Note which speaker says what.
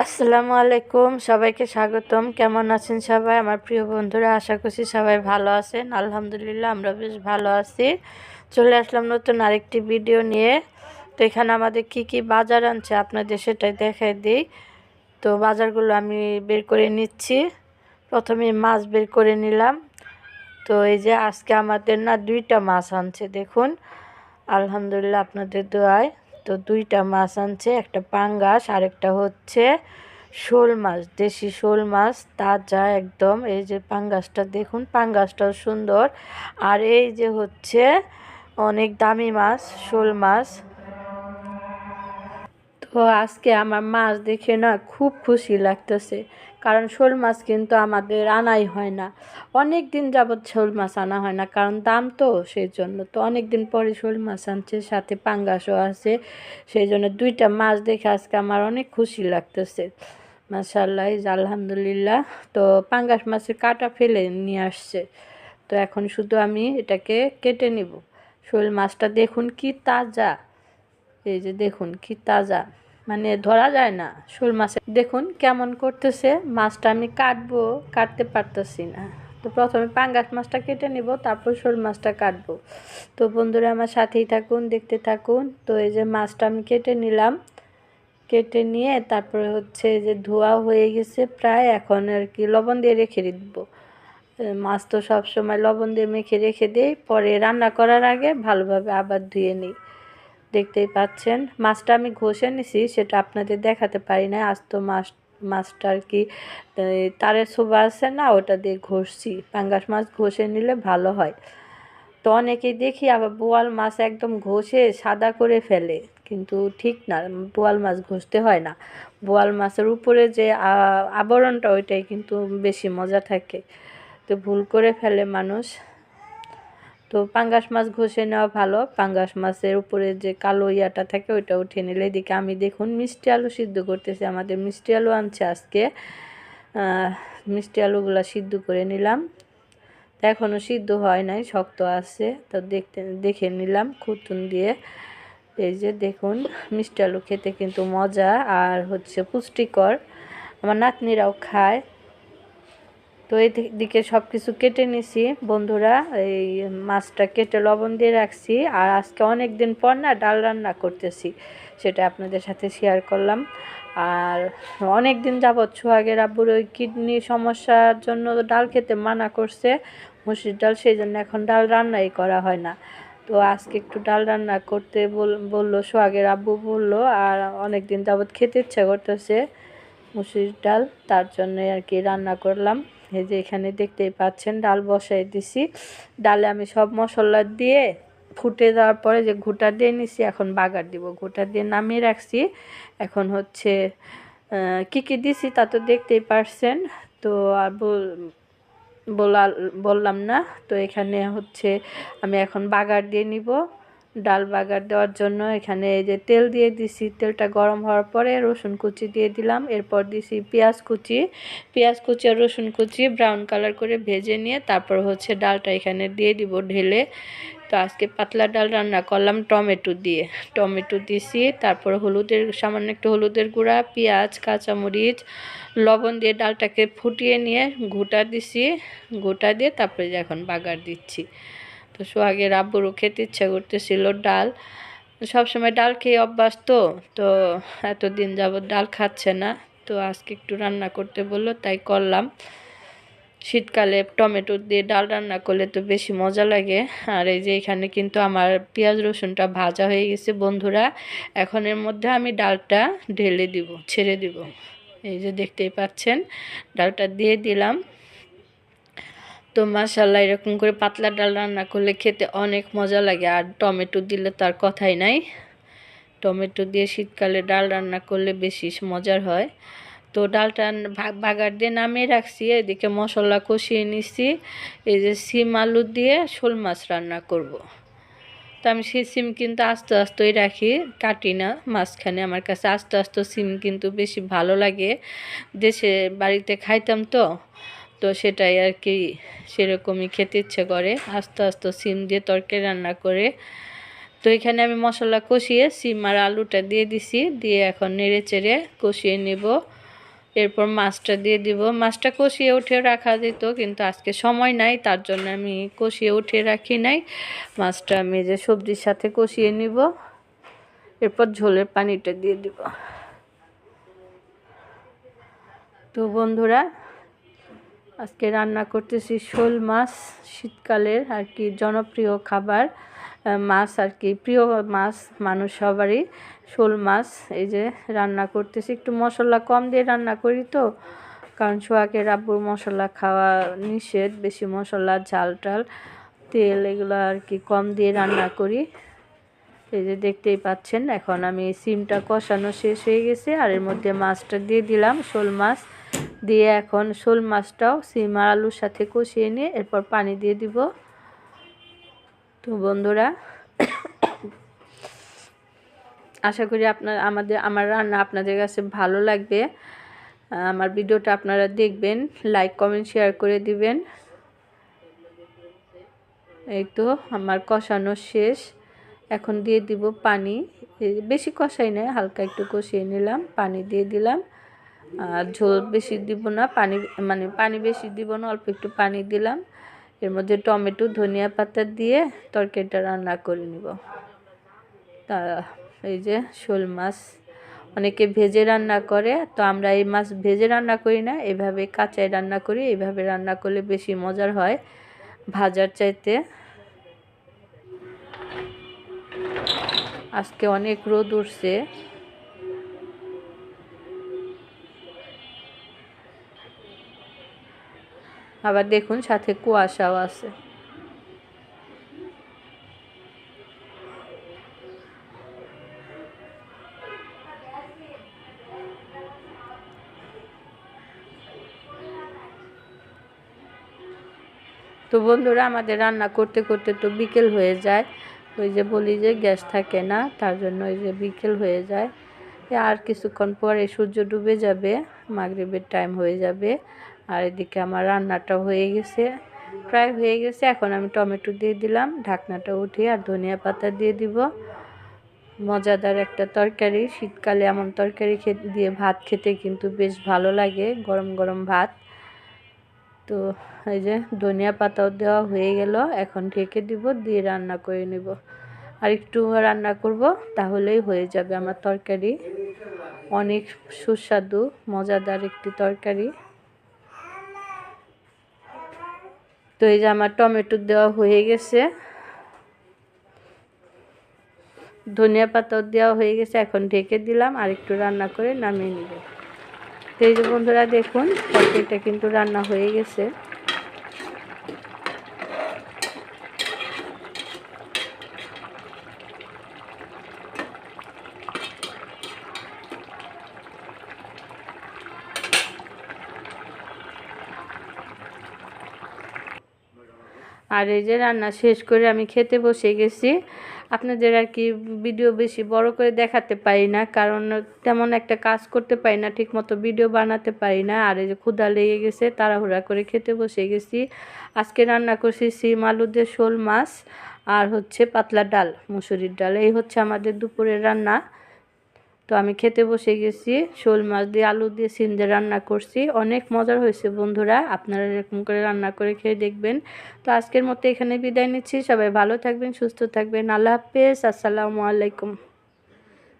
Speaker 1: আসসালামু আলাইকুম, সবাইকে স্বাগতম। কেমন আছেন সবাই আমার প্রিয় বন্ধুরা? আশা করছি সবাই ভালো আছেন। আলহামদুলিল্লাহ আমরা বেশ ভালো আছি। চলে আসলাম নতুন আরেকটি ভিডিও নিয়ে। তো এখানে আমাদের কি কি বাজার আনছে আপনাদের সেটাই দেখাই দিই। তো বাজারগুলো আমি বের করে নিচ্ছি। প্রথমে মাছ বের করে নিলাম। তো এই যে আজকে আমাদের না 2টা মাছ আনছে, দেখুন আলহামদুলিল্লাহ আপনাদের দোয়ায়। তো 2টা মাছ আনছে, একটা পাঙ্গাস আর একটা হচ্ছে শোল মাছ, দেশি শোল মাছ, তাজা একদম। এই যে পাঙ্গাসটা দেখুন, পাঙ্গাসটাও সুন্দর। আর এই যে হচ্ছে অনেক দামি মাছ, শোল মাছ। তো আজকে আমার মাছ দেখে না খুব খুশি লাগতেছে, কারণ শোল মাছ কিন্তু আমাদের আনাই হয় না। অনেক দিন যাবৎ শোল মাছ আনা হয় না, কারণ দাম তো, সেই জন্য। তো অনেক দিন পরে শোল মাছ আনছে, সাথে পাঙ্গাসও আছে। সেই জন্য 2টা মাছ দেখে আজকে আমার অনেক খুশি লাগতেছে। মাশাআল্লাহ, আলহামদুলিল্লাহ। তো পাঙ্গাস মাছের কাঁটা ফেলে নিয়ে আসছে। তো এখন শুধু আমি এটাকে কেটে নিব। শোল মাছটা দেখুন কি তাজা, এই যে দেখুন কি তাজা, মানে ধরা যায় না। শোল মাছ দেখুন কেমন করতেছে। মাছটা আমি কাটতে পারতেছি না। তো প্রথমে পাঙ্গাস মাছটা কেটে নিব, তারপর শোল মাছটা কাটবো। তো বন্ধুরা আমার সাথেই থাকুন, দেখতে থাকুন। তো এই যে মাছটা আমি কেটে নিলাম, কেটে নিয়ে তারপরে হচ্ছে যে ধোয়া হয়ে গেছে প্রায়, এখন আর কি লবণ দিয়ে রেখে দিব। মাছ তো সব সময় লবণ দিয়ে মেখে রেখে দিই, পরে রান্না করার আগে ভালোভাবে আবার ধুয়ে নিই। দেখতেই পাচ্ছেন মাছটা আমি ঘষে নিছি, সেটা আপনাদের দেখাতে পারি না। আজ তো মাছটা আর কি তারের ছোবা আছে না, ওটা দিয়ে ঘষছি। পাঙ্গাস মাছ ঘষে নিলে ভালো হয়। তো অনেকেই দেখি আবার বোয়াল মাছ একদম ঘষে সাদা করে ফেলে, কিন্তু ঠিক না, বোয়াল মাছ ঘষতে হয় না। বোয়াল মাছের উপরে যে আবরণটা, ওইটাই কিন্তু বেশি মজা থাকে। তো ভুল করে ফেলে মানুষ। তো পাঙ্গাস মাছ ঘষে নেওয়া ভালো। পাঙ্গাস মাছের উপরে যে কালো ইয়াটা থাকে ওইটা উঠে নিলে। এদিকে আমি দেখুন মিষ্টি আলু সিদ্ধ করতেছি। আমাদের মিষ্টি আলু আনছে আজকে। মিষ্টি আলুগুলো সিদ্ধ করে নিলাম। এখনও সিদ্ধ হয় নাই, শক্ত আছে। তো দেখে নিলাম খুতুন দিয়ে। এই যে দেখুন, মিষ্টি আলু খেতে কিন্তু মজা আর হচ্ছে পুষ্টিকর, আমার নাতনিরাও খায়। তো এইদিকে সব কিছু কেটে নিছি বন্ধুরা। এই মাছটা কেটে লবণ দিয়ে রাখছি। আর আজকে অনেক দিন পর না ডাল রান্না করতেছি, সেটা আপনাদের সাথে শেয়ার করলাম। আর অনেক দিন যাবৎ সোহাগের আব্বুর ওই কিডনি সমস্যার জন্য ডাল খেতে মানা করছে, মুসুর ডাল, সেই জন্য এখন ডাল রান্নাই করা হয় না। তো আজকে একটু ডাল রান্না করতে বললো, সোহাগের আব্বু বললো। আর অনেক দিন যাবৎ খেতে ইচ্ছা করতেছে মুসুর ডাল, তার জন্য আর কি রান্না করলাম। এই যে এখানে দেখতেই পাচ্ছেন ডাল বসাই দিছি। ডালে আমি সব মশলা দিয়ে ফুটে যাওয়ার পরে যে ঘুঁটা দিয়ে নিছি, এখন বাগার দিব। ঘুঁটা দিয়ে নামিয়ে রাখছি। এখন হচ্ছে কি কি দিছি তা তো দেখতেই পারছেন। তো আর বললাম না। তো এখানে হচ্ছে আমি এখন বাগার দিয়ে নিব। ডাল বাগার দেওয়ার জন্য এখানে এই যে তেল দিয়ে দিছি। তেলটা গরম হওয়ার পরে রসুন কুচি দিয়ে দিলাম। এরপর দিছি পেঁয়াজ কুচি আর রসুন কুচি ব্রাউন কালার করে ভেজে নিয়ে তারপর হচ্ছে ডালটা এখানে দিয়ে দিব ঢেলে। তো আজকে পাতলা ডাল রান্না করলাম টমেটো দিছি। তারপর সামান্য একটু হলুদের গুঁড়া, পেঁয়াজ, কাঁচামরিচ, লবণ দিয়ে ডালটাকে ফুটিয়ে নিয়ে ঘুঁটা দিয়ে তারপরে এখন বাগার দিচ্ছি। তো সোহাগের আব্বুরও খেতে ইচ্ছা করতেছিল ডাল। সবসময় ডাল খেয়ে অভ্যাস তো, তো এতদিন যাবৎ ডাল খাচ্ছে না। তো আজকে একটু রান্না করতে বললো, তাই করলাম। শীতকালে টমেটো দিয়ে ডাল রান্না করলে তো বেশি মজা লাগে। আর এই যে এখানে কিন্তু আমার পেঁয়াজ রসুনটা ভাজা হয়ে গেছে বন্ধুরা। এখন এর মধ্যে আমি ডালটা ছেড়ে দিব। এই যে দেখতেই পাচ্ছেন, ডালটা দিয়ে দিলাম। তো মাশাআল্লাহ, এরকম করে পাতলা ডাল রান্না করলে খেতে অনেক মজা লাগে। আর টমেটো দিলে তার কথাই নাই। টমেটো দিয়ে শীতকালে ডাল রান্না করলে বেশি মজার হয়। তো ডালটা বাগার দিয়ে নামিয়ে রাখছি। এদিকে মশলা কষিয়ে নিছি। এই যে সিম আলু দিয়ে শোল মাছ রান্না করব। তো আমি সেই সিম কিন্তু আস্তে আস্তেই রাখি, কাটি না মাঝখানে। আমার কাছে আস্তে আস্তে সিম কিন্তু বেশি ভালো লাগে। দেশে বাড়িতে খাইতাম তো, তো সেটাই আর কি, সেরকমই খেতে ইচ্ছে করে আস্তে আস্তে সিম দিয়ে তরকারি রান্না করে। তো এখানে আমি মশলা কষিয়ে সিম আর আলুটা দিয়ে দিছি, দিয়ে এখন নেড়ে চেড়ে কষিয়ে নেব। এরপর মাছটা দিয়ে দিব। মাছটা কষিয়ে উঠে রাখা যেত, কিন্তু আজকে সময় নাই, তার জন্য আমি কষিয়ে উঠে রাখি নাই। মাছটা আমি যে সবজির সাথে কষিয়ে নিব। এরপর ঝোলের পানিটা দিয়ে দিব। তো বন্ধুরা, আজকে রান্না করতেছি শোল মাছ, শীতকালের আর কি জনপ্রিয় খাবার মাছ আর কি, প্রিয় মাছ মানুষ সবারই শোল মাছ। এই যে রান্না করতেছি, একটু মশলা কম দিয়ে রান্না করি তো, কারণ সোহাগের আব্বুর মশলা খাওয়া নিষেধ, বেশি মশলা ঝাল টাল তেল এগুলো আর কি কম দিয়ে রান্না করি। এই যে দেখতেই পাচ্ছেন, এখন আমি সিমটা কষানো শেষ হয়ে গেছে, আর এর মধ্যে মাছটা দিয়ে দিলাম, শোল মাছ দিয়ে এখন শোল মাছটাও সিম আর আলুর সাথে কষিয়ে নিয়ে এরপর পানি দিয়ে দিব। তো বন্ধুরা, আশা করি আমার রান্না আপনাদের কাছে ভালো লাগবে। আমার ভিডিওটা আপনারা দেখবেন, লাইক কমেন্ট শেয়ার করে দিবেন। এই তো আমার কষানো শেষ, এখন দিয়ে দিব পানি। বেশি কষাই না, হালকা একটু কষিয়ে নিলাম, পানি দিয়ে দিলাম। আর ঝোল বেশি দিব না, পানি বেশি দিব না, অল্প একটু পানি দিলাম। এর মধ্যে টমেটো ধনিয়া পাতা দিয়ে তরকারিটা রান্না করে নিব। তা এই যে শোল মাছ অনেকে ভেজে রান্না করে, তো আমরা এই মাছ ভেজে রান্না করি না, এভাবে কাঁচায় রান্না করি। এইভাবে রান্না করলে বেশি মজার হয় ভাজার চাইতে। আজকে অনেক রোদ উঠছে। আবার দেখুন সাথে কুয়াশাও আছে। তো বন্ধুরা, আমাদের রান্না করতে করতে তো বিকেল হয়ে যায়। ওই যে বলি যে গ্যাস থাকে না, তার জন্য ওই যে বিকেল হয়ে যায়। আর কিছুক্ষণ পরে সূর্য ডুবে যাবে, মাগরিবের টাইম হয়ে যাবে। আর এদিকে আমার রান্নাটা হয়ে গেছে, প্রায় হয়ে গেছে। এখন আমি টমেটো দিয়ে দিলাম, ঢাকনাটা উঠিয়ে আর ধনিয়া পাতা দিয়ে দিব। মজাদার একটা তরকারি, শীতকালে এমন তরকারি দিয়ে ভাত খেতে কিন্তু বেশ ভালো লাগে, গরম গরম ভাত। তো এই যে ধনিয়া পাতাও দেওয়া হয়ে গেল, এখন ঢেকে দিব, দিয়ে রান্না করে নেব। আর একটু রান্না করব, তাহলেই হয়ে যাবে আমার তরকারি। অনেক সুস্বাদু মজাদার একটি তরকারি। তো এই যে আমার টমেটো দেওয়া হয়ে গেছে, ধনিয়া পাতাও দেওয়া হয়ে গেছে, এখন ঢেকে দিলাম, আর একটু রান্না করে নামিয়ে নিব। তো এই যে বন্ধুরা দেখুন, তরকারিটা কিন্তু রান্না হয়ে গেছে। আর এই যে রান্না শেষ করে আমি খেতে বসে গেছি। আপনাদের আর কি ভিডিও বেশি বড় করে দেখাতে পারি না, কারণ তেমন একটা কাজ করতে পারি না, ঠিকমতো ভিডিও বানাতে পারি না। আর এই যে ক্ষুধা লেগে গেছে, তাড়াহুড়া করে খেতে বসে গেছি। আজকে রান্না করছি সিম আলু দিয়ে শোল মাছ, আর হচ্ছে পাতলা ডাল, মুসুরির ডাল। এই হচ্ছে আমাদের দুপুরের রান্না। তো আমি খেতে বসে গেছি, শোল মাছ দিয়ে আলু দিয়ে সিম দিয়ে রান্না করছি, অনেক মজার হয়েছে বন্ধুরা। আপনারা এরকম করে রান্না করে খেয়ে দেখবেন। তো আজকের মতো এখানে বিদায় নিচ্ছি, সবাই ভালো থাকবেন, সুস্থ থাকবেন, আল্লাহ হাফেজ, আসসালামু আলাইকুম।